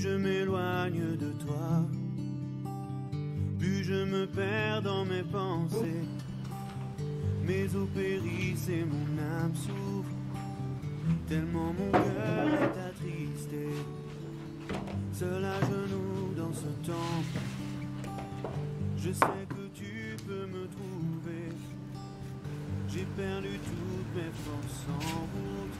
je m'éloigne de toi, plus je me perds dans mes pensées. Mes os périssent et mon âme souffre, tellement mon cœur est attristé. Seul à genoux dans ce temple, je sais que tu peux me trouver. J'ai perdu toutes mes forces en route.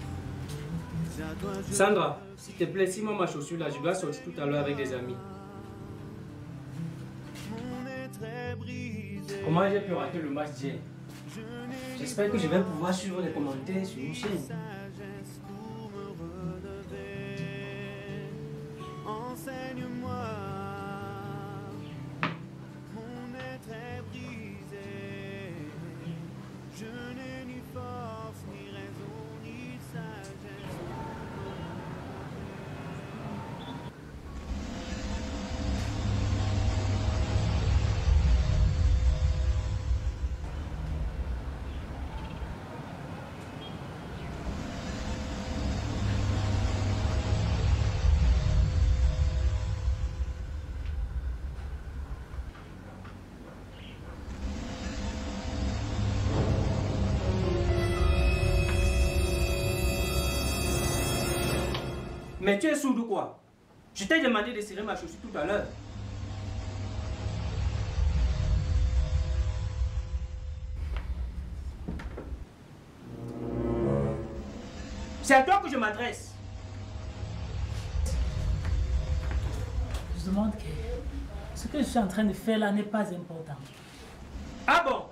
C'est à toi je... Sandra, s'il te plaît, si moi ma chaussure là, je dois sortir tout à l'heure avec des amis. Comment j'ai pu rater le match d'hier? J'espère que je vais pouvoir suivre les commentaires sur une chaîne. Enseigne-moi, mon être est brisé. Je n'ai ni force, ni raison, ni sagesse. Mais tu es sourd ou quoi? Je t'ai demandé de serrer ma chaussure tout à l'heure. C'est à toi que je m'adresse. Je demande que ce que je suis en train de faire là n'est pas important. Ah bon?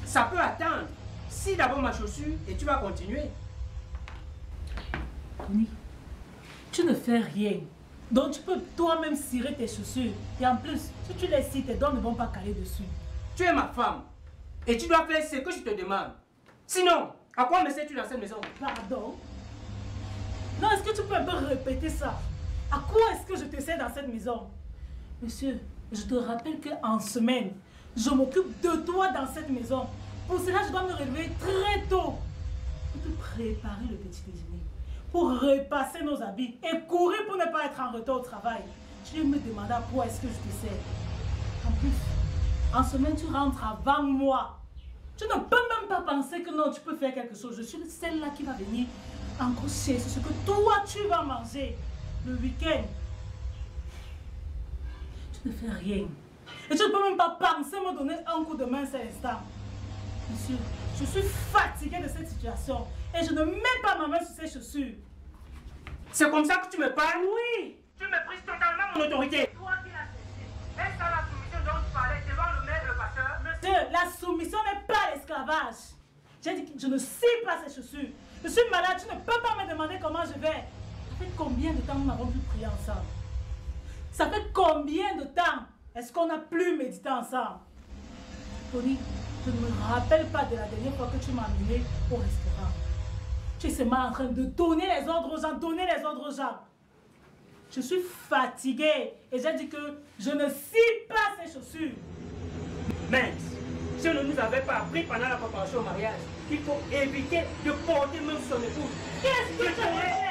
Ça peut attendre. Si d'abord ma chaussure et tu vas continuer. Tony, tu ne fais rien. Donc tu peux toi-même cirer tes chaussures. Et en plus, si tu les cires, tes doigts ne vont pas caler dessus. Tu es ma femme. Et tu dois faire ce que je te demande. Sinon, à quoi me sers-tu dans cette maison? Pardon? Non, est-ce que tu peux un peu répéter ça? À quoi est-ce que je te sers dans cette maison? Monsieur, je te rappelle qu'en semaine, je m'occupe de toi dans cette maison. Pour cela, je dois me réveiller très tôt pour te préparer le petit déjeuner, pour repasser nos habits et courir pour ne pas être en retard au travail. Tu viens me demander à quoi est-ce que je te sers. En plus, en semaine, tu rentres avant moi. Tu ne peux même pas penser que non, tu peux faire quelque chose. Je suis celle-là qui va venir encore chercher ce que toi, tu vas manger le week-end. Tu ne fais rien. Et tu ne peux même pas penser me donner un coup de main cet instant. Monsieur, je suis fatiguée de cette situation et je ne mets pas ma main sur ces chaussures. C'est comme ça que tu me parles? Oui. Tu méprises totalement mon autorité. Toi qui l'as cessé. Est-ce ça la soumission dont tu parlais devant le maire et le pasteur? Monsieur, la soumission n'est pas l'esclavage. J'ai dit que je ne cire pas ces chaussures. Je suis malade, tu ne peux pas me demander comment je vais. Ça fait combien de temps nous n'avons plus prié ensemble? Ça fait combien de temps est-ce qu'on n'a plus médité ensemble? Tony, je ne me rappelle pas de la dernière fois que tu m'as amené au restaurant. Tu es seulement en train de donner les ordres aux gens, Je suis fatiguée et j'ai dit que je ne cire pas ces chaussures. Mais, si on ne nous avait pas appris pendant la préparation au mariage, il faut éviter de porter même son épouse. Qu'est-ce que tu fais?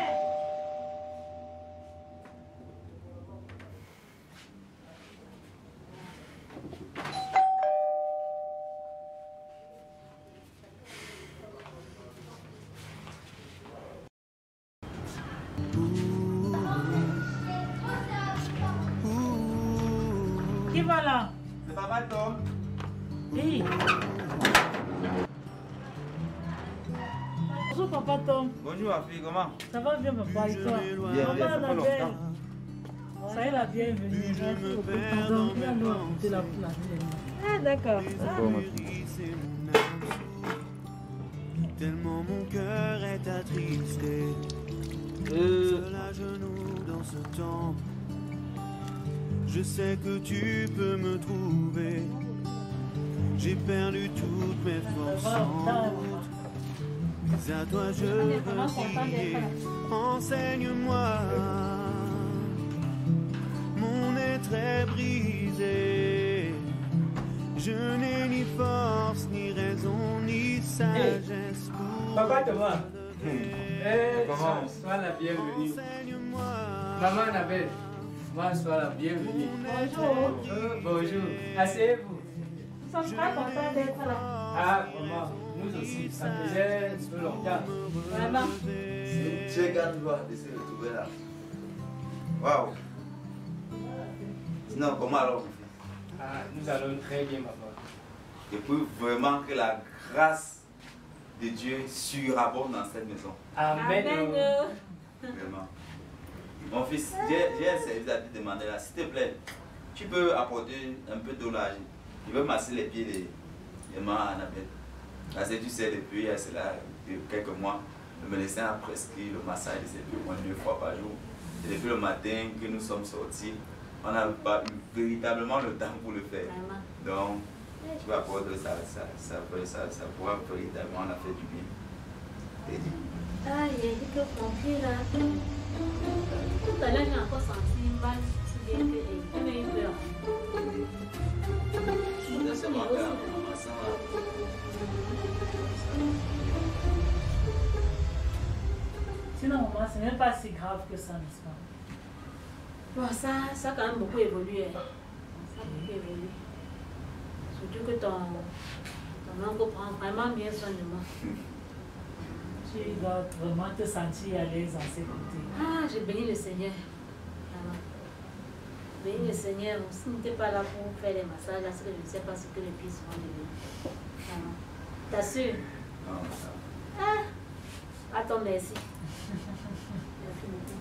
Qui va là? C'est papa Tom. Hey. Bonjour papa Tom. Bonjour ma fille, comment? Ça va bien papa et toi? Bien, Papa ça fait Annabelle. longtemps. Ça y est la bienvenue. Pardon, viens-nous apporter la place. Ah d'accord. Tellement mon cœur est attristé. Seul à genoux dans ce temple, je sais que tu peux me trouver. J'ai perdu toutes mes forces en route, mais à toi je veux prier. Enseigne-moi, mon être est brisé. Je n'ai ni force, ni raison, ni sagesse pour Papa, te vois. Comment? Sois la bienvenue. Enseigne-moi. Maman Annabelle, bonsoir, la bienvenue. Bonjour. Bonjour, asseyez-vous. Nous sommes très contents d'être là. Ah, maman, nous aussi, ça faisait un peu longtemps. Vraiment. C'est une très grande joie de se retrouver là. Waouh! Sinon, comment alors, mon fils? Ah, nous allons très bien, maman. Je peux vraiment que la grâce de Dieu surabonde dans cette maison. Amen. Vraiment. Mon fils, j'ai un service à te demander là. S'il te plaît, tu peux apporter un peu d'eau là. Je veux masser les pieds de ma Annabelle. Parce que tu sais, depuis cela, quelques mois, le médecin a prescrit le massage de ses pieds au moins 2 fois par jour. Et depuis le matin que nous sommes sortis, on n'a pas eu véritablement le temps pour le faire. Donc, tu vas apporter ça pourra véritablement la faire du bien. T'es dit? Ah, il a dit que mon pied là. Tout à l'heure, j'ai encore senti mal, si bien que j'ai eu peur. Je sais pas faire un massage. Sinon, maman, ce n'est pas si grave que ça, n'est-ce pas? Bon, ça a quand même beaucoup évolué. Ça a beaucoup évolué. Surtout que ton oncle prend vraiment bien soin de moi. Tu dois vraiment te sentir à l'aise en ces côtés. Ah, j'ai béni le Seigneur. Vraiment. Béni le Seigneur. Si n'était pas là pour faire les massages, parce que je ne sais pas ce que les pieds seront devenus. Vraiment. T'assures? Non, ça. Ah, attends, merci. Merci beaucoup.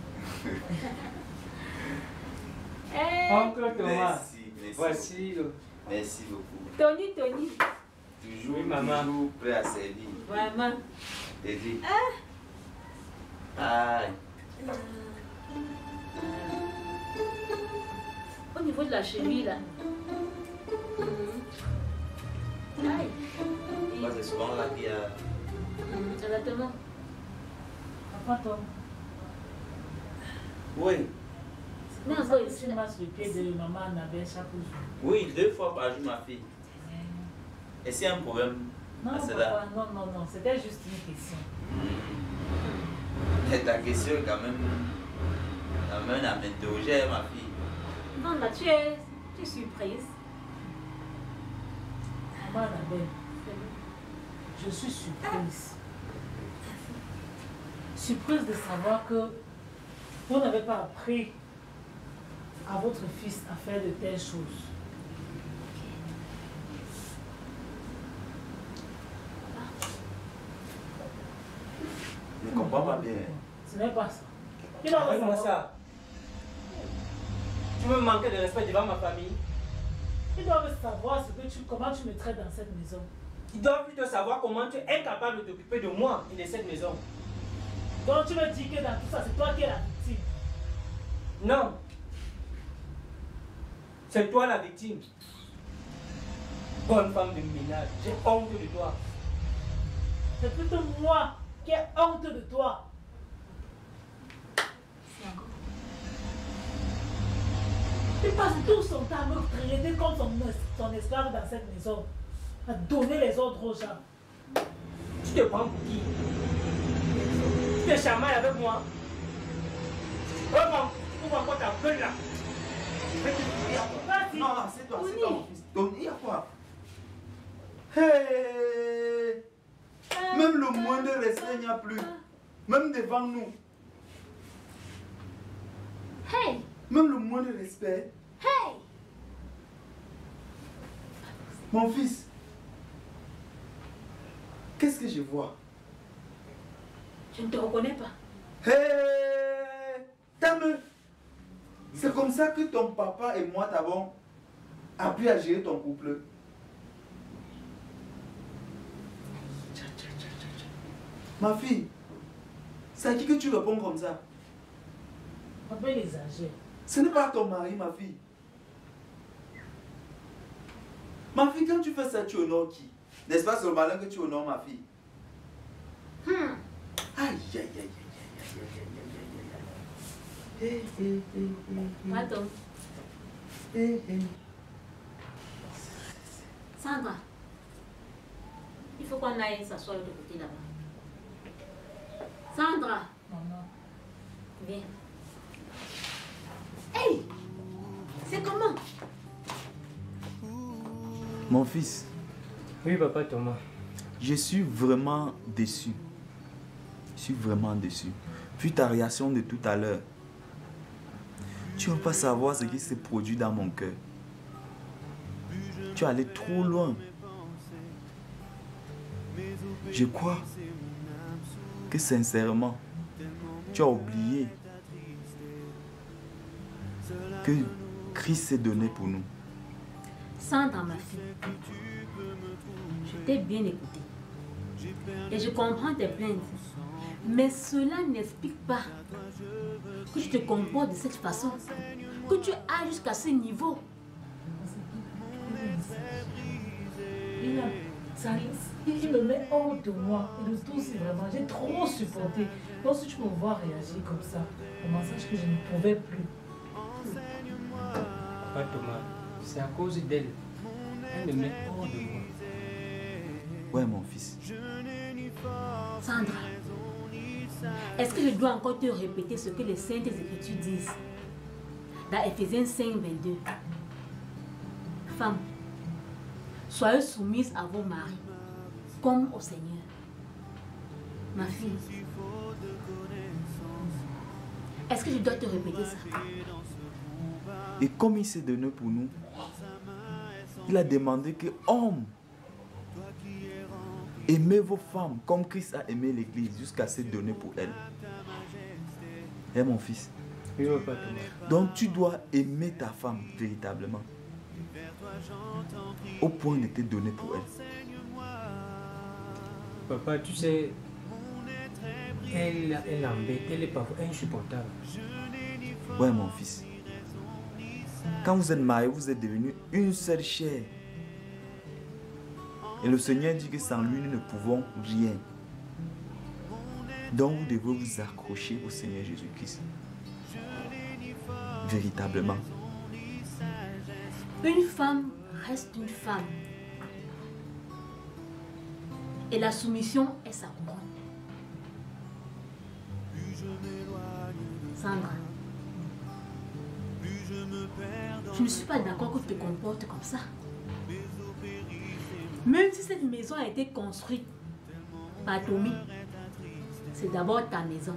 Hey. Oncle Thomas, Merci. voici le... Merci beaucoup. Tony. Toujours, Oui, maman. toujours prêt à servir. Vraiment. T'es dit? Aïe. Au niveau de la cheville, là. Aïe. Moi, c'est souvent là qu'il y a... Exactement. Papa, toi, Oui. Non, ça bon, que tu masses le pied de maman Annabelle chaque jour. Oui, 2 fois par jour, ma fille. Et c'est un problème Non, à cela? papa, non, c'était juste une question. Et ta question, quand même, m'amène à m'interroger, ma fille. non, là, tu es surprise. Maman Annabelle, je suis surprise. Surprise de savoir que vous n'avez pas appris à votre fils à faire de telles choses. Je ne comprends pas bien. Ce n'est pas ça. Il doit Arrête-moi savoir- ça. Tu me manques de respect devant ma famille. Ils doivent savoir comment tu me traites dans cette maison. Ils doivent plutôt savoir comment tu es incapable de t'occuper de moi et de cette maison. Donc tu me dis que dans tout ça, c'est toi qui es la victime. Non. C'est toi la victime. Bonne femme de ménage, j'ai honte de toi. C'est plutôt moi qui ai honte de toi. Il passe tout son temps à me traiter comme son esclave dans cette maison, à donner les ordres aux gens. Tu te prends pour qui? Tu te chamailles avec moi? Vraiment, ouvre encore ta gueule là. Vas-y. Non, c'est toi, mon fils. Tony, il y a quoi? Hey! Même le moindre respect, il n'y a plus. Même devant nous. Hey! Même le moindre respect. Hey! Mon fils, qu'est-ce que je vois? Je ne te reconnais pas. Hey! Tame! C'est comme ça que ton papa et moi t'avons appris à gérer ton couple. Ma fille, c'est à qui que tu réponds comme ça? Papa, il exagère. Ce n'est pas ton mari, ma fille. Ma fille, quand tu fais ça, tu honores qui? N'est-ce pas sur le malin que tu honores ma fille? Aïe, aïe, aïe, aïe, aïe, aïe, aïe, aïe. Attends. Sandra, il faut qu'on aille s'asseoir de l'autre côté là-bas. Sandra, Maman, viens. Mon fils. Oui, papa Thomas. Je suis vraiment déçu. Je suis vraiment déçu. Puis ta réaction de tout à l'heure. Tu ne veux pas savoir ce qui s'est produit dans mon cœur. Tu es allé trop loin. Je crois que sincèrement, tu as oublié que Christ s'est donné pour nous. Sandra, ma fille, je t'ai bien écouté. Et je comprends tes plaintes. Mais cela n'explique pas que tu te comportes de cette façon, que tu ailles jusqu'à ce niveau. Il me met hors de moi. Et le tout, c'est vraiment, j'ai trop supporté. Donc si tu me vois réagir comme ça, comment sache que je ne pouvais plus. Papa Thomas, c'est à cause d'elle. Elle me met hors de moi. Ouais, mon fils. Sandra, est-ce que je dois encore te répéter ce que les Saintes Écritures disent dans Éphésiens 5, 22? Femmes, soyez soumises à vos maris, comme au Seigneur. Ma fille, est-ce que je dois te répéter ça? Et comme il s'est donné pour nous, il a demandé que hommes, aimez vos femmes comme Christ a aimé l'Église jusqu'à se donner pour elle. Eh mon fils. Oui, papa Thomas. Donc tu dois aimer ta femme véritablement. Au point de te donner pour elle. Papa, tu sais, elle embête, elle est parfois insupportable. Ouais, mon fils. Quand vous êtes mariés, vous êtes devenus une seule chair. Et le Seigneur dit que sans lui, nous ne pouvons rien. Donc vous devez vous accrocher au Seigneur Jésus-Christ. Véritablement. Une femme reste une femme. Et la soumission est sa couronne. Sandra, je ne suis pas d'accord que tu te comportes comme ça. Même si cette maison a été construite par Tommy, c'est d'abord ta maison.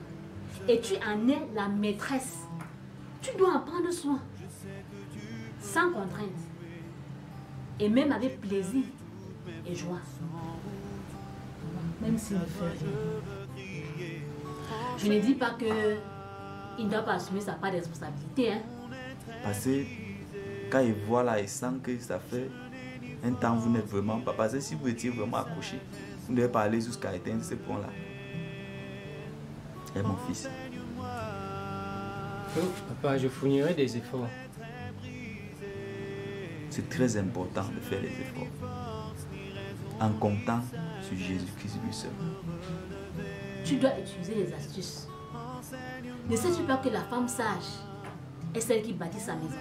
Et tu en es la maîtresse. Tu dois en prendre soin. Sans contrainte. Et même avec plaisir et joie. Même s'il ne fait rien. Je ne dis pas qu'il ne doit pas assumer sa part de responsabilité. Hein? Parce que quand il voit là, il sent que ça fait un temps vous n'êtes vraiment pas. Parce que si vous étiez vraiment accroché, vous ne devez pas aller jusqu'à éteindre ce point-là. Et mon fils. Oh, papa, je fournirai des efforts. C'est très important de faire les efforts. En comptant sur Jésus-Christ lui seul. Tu dois utiliser les astuces. Ne sais-tu pas que la femme sage est celle qui bâtit sa maison?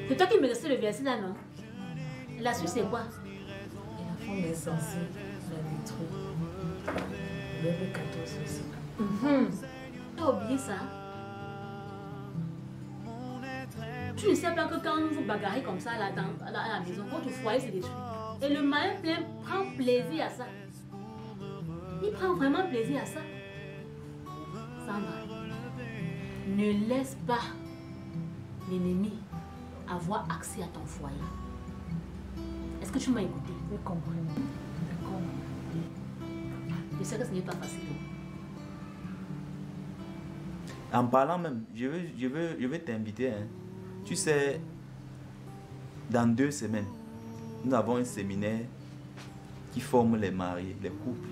C'est toi qui me restais le verset là, non? L'astuce, c'est quoi? Et la femme est censée la détruire. Verbe 14 aussi. Tu as oublié ça? Tu ne sais pas que quand vous bagarrez comme ça là, à la maison, votre foyer se détruit. Et le malin plein prend plaisir à ça. Il prend vraiment plaisir à ça. Sandra, ne laisse pas l'ennemi avoir accès à ton foyer. Est-ce que tu m'as écouté? J'ai compris. D'accord. Je sais que ce n'est pas facile. En parlant même, je vais t'inviter. Hein. Tu sais, dans 2 semaines, nous avons un séminaire qui forme les mariés, les couples,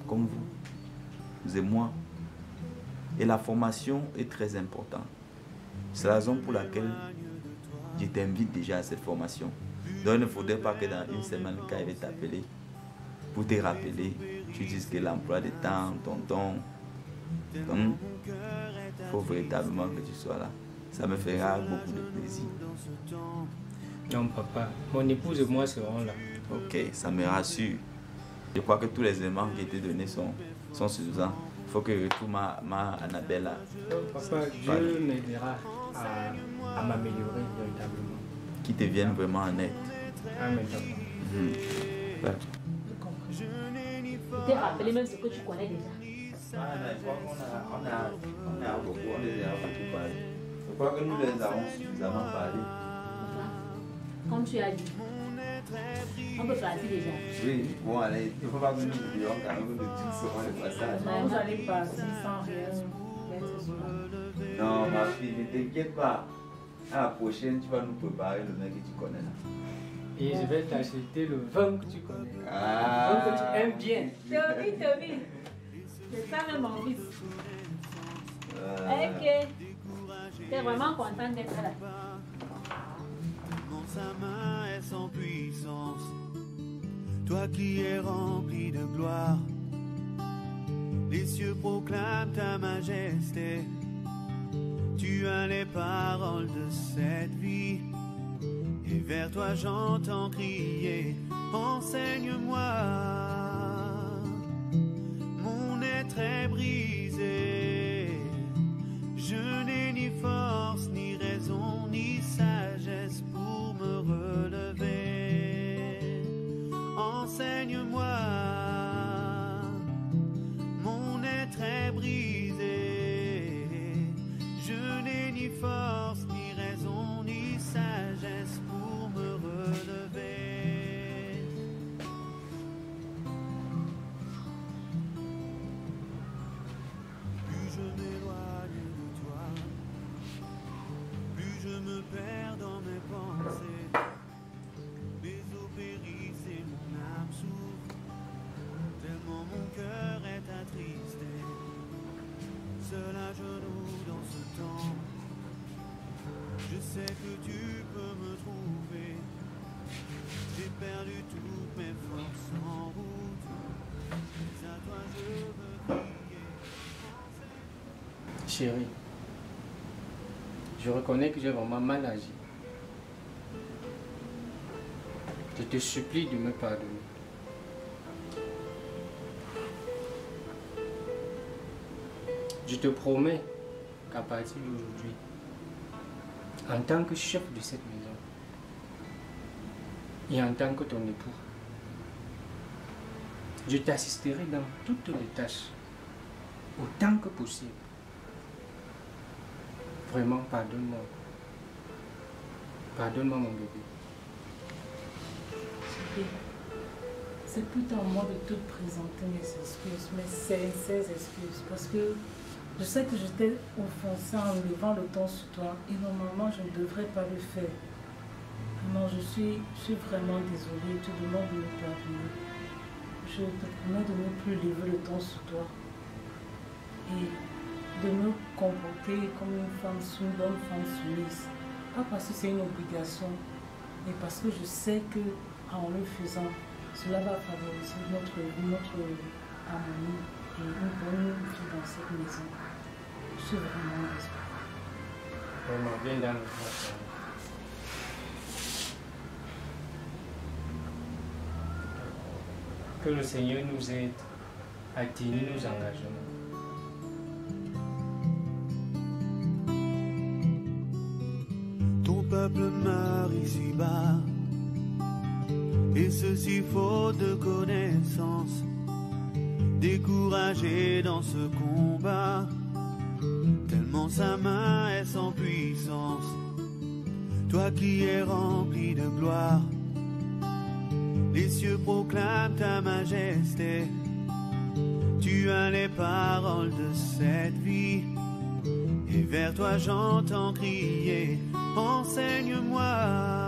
comme vous et moi. Et la formation est très importante. C'est la raison pour laquelle je t'invite déjà à cette formation. Donc il ne faudrait pas que dans 1 semaine, quand il va t'appeler, pour te rappeler, tu dises que l'emploi de temps, tonton, il faut véritablement que tu sois là. Ça me fera beaucoup de plaisir. Non, papa, mon épouse et moi serons là. Ok, ça me rassure. Je crois que tous les éléments qui étaient donnés sont suffisants. Il faut que je retrouve ma Annabelle là. Papa, Dieu m'aidera à m'améliorer véritablement. Qui te vienne vraiment en aide. Ah, maintenant. Ouais. Je comprends. Je t'ai rappelé même ce que tu connais déjà. Ah, non, je crois qu'on a beaucoup, on les a beaucoup parlé. Je crois que nous les avons suffisamment parlé. Comme tu as dit. On peut partir déjà. Oui, bon, allez, il ne faut pas que nous oublions quand même de dire souvent le passage. Vous allez partir sans rien mettre sur la... Non, ma fille, ne t'inquiète pas. À la prochaine, tu vas nous préparer le mec que tu connais là. Et je vais t'acheter le vin que tu connais. Ah. Le vin que tu aimes bien. Toby. C'est ça même mon fils. Ok. T'es vraiment content d'être là. Dans sa main est sans puissance, toi qui es rempli de gloire. Les cieux proclament ta majesté, tu as les paroles de cette vie. Et vers toi j'entends crier, enseigne-moi. Mon être est brisé, je n'ai ni force, ni raison, ni sagesse pour me relever. Enseigne-moi, mon être est brisé, je n'ai ni force, ni raison, ni sagesse pour me relever. Plus je m'éloigne de toi, plus je me perds dans mes pensées. Mes os périssent et mon âme souffre, tellement mon cœur est attristé. Seul à genoux dans ce temps, je sais que tu peux me trouver. J'ai perdu toutes mes forces en route, mais à toi je veux crier. Chérie, je reconnais que j'ai vraiment mal agi. Je te supplie de me pardonner. Je te promets qu'à partir d'aujourd'hui, en tant que chef de cette maison et en tant que ton époux, je t'assisterai dans toutes les tâches autant que possible. Vraiment, pardonne-moi. Pardonne-moi, mon bébé. C'est plus à moi de te présenter mes excuses, mes sincères excuses, parce que je sais que je t'ai offensé en levant le ton sur toi et normalement je ne devrais pas le faire. Vraiment, je suis vraiment désolée, je te demande de me pardonner. Je te promets de ne plus lever le ton sur toi et de me comporter comme une bonne femme soumise. Pas parce que c'est une obligation, mais parce que je sais que en le faisant, cela va favoriser notre harmonie et une bonne vie dans cette maison. Je suis vraiment désolée. Vraiment, viens dans le bras. Que le Seigneur nous aide à tenir nos engagements. Ton peuple meurt ici-bas, et ceci faute de connaissance, découragé dans ce combat, tellement sa main est sans puissance. Toi qui es rempli de gloire, les cieux proclament ta majesté, tu as les paroles de cette vie, et vers toi j'entends crier, enseigne-moi.